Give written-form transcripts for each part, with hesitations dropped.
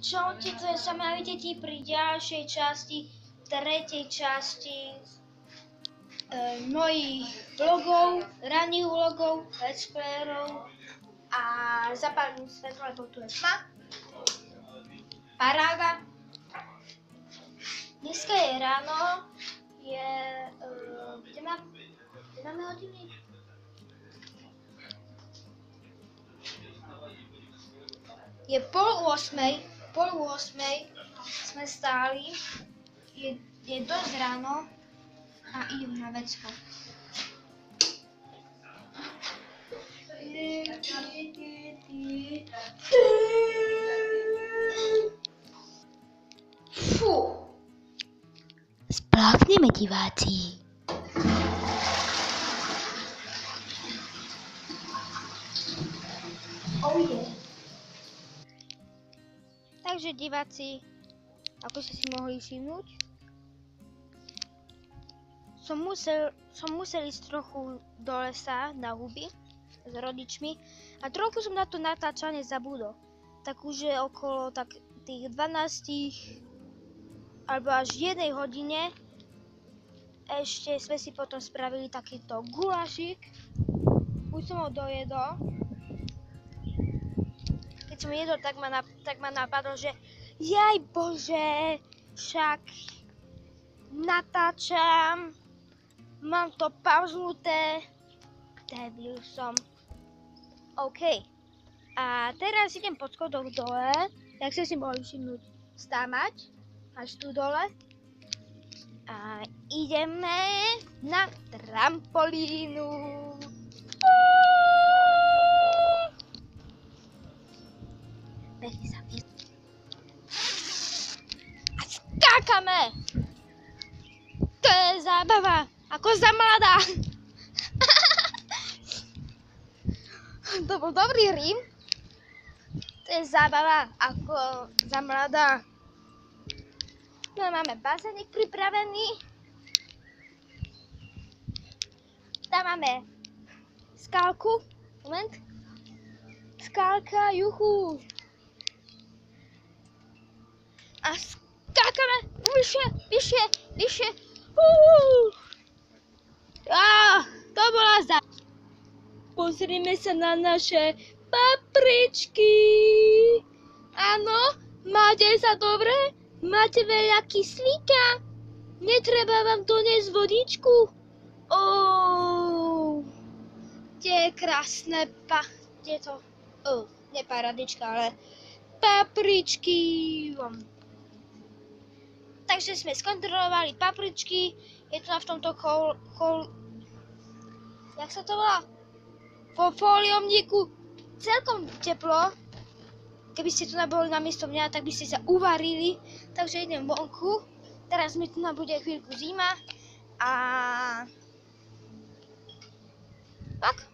Čaute, to je sa ma vidíte pri ďalšej časti, tretej časti mojich vlogov, ranných vlogov, let's playerov a zapálim svetlo, lebo tu je tma. Paráda. Dneska je ráno, je, kde máme hodiny? Je pol 8 sme stáli, je dosť ráno a idem na vecko. Fú. Spláchneme, diváci. Oh yeah. Takže diváci, ako ste si mohli všimnúť, som musel ísť trochu do lesa na huby s rodičmi a trochu som na to natáčanie zabudol. Tak už je okolo tých 12 alebo až 1 hodine. Ešte sme si potom spravili takýto gulášik. Už som ho dojedol. Keď som jedol, tak ma napadlo, že jaj bože, však natáčam, mám to pauznuté, debil som. OK. A teraz idem po schodoch dole, jak ste si mohli všimnúť, stávať až tu dole. A ideme na trampolínu. Pekne sa mi. A skákame! To je zábava, ako za mladá. To bol dobrý rím. To je zábava, ako za mladá. No máme bazénik pripravený. Tam máme skálku. Moment. Skálka, juhu. A skákame vyššie. To bola Pozrime sa na naše papričky. Áno, máte sa dobre? Máte veľa kyslíka? Netreba vám doniesť vodičku? Tie krásne nie paradička, ale papričky. Takže sme skontrolovali papričky. Je to v tomto jak sa to volá? Po fóliomníku celkom teplo. Keby ste tu boli namiesto mňa, tak by ste sa uvarili. Takže idem vonku. Teraz mi tu bude chvíľku zima. A tak.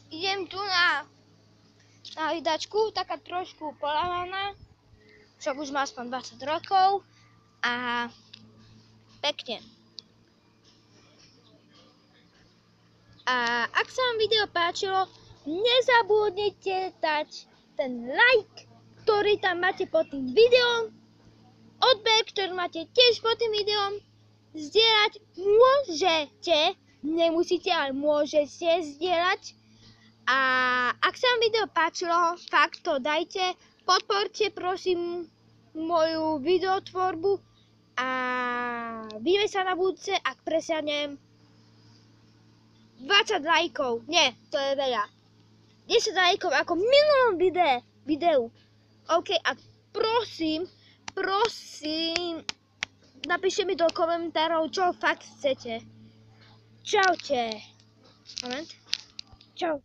Idem tu na hydačku, taká trošku polámaná. Však už má aspoň 20 rokov. A pekne. A ak sa vám video páčilo, nezabudnite dať ten like, ktorý tam máte pod tým videom, odber, ktorý máte tiež pod tým videom, zdieľať môžete, nemusíte, ale môžete zdieľať. A ak sa vám video páčilo, fakt to dajte, podporte prosím moju videotvorbu a vidíme sa na budúce, ak presiahnem 20 lajkov, nie, to je veľa. 10 lajkov ako v minulom videu. OK, a prosím, napíšte mi do komentárov, čo fakt chcete. Čaute. Moment. Čau.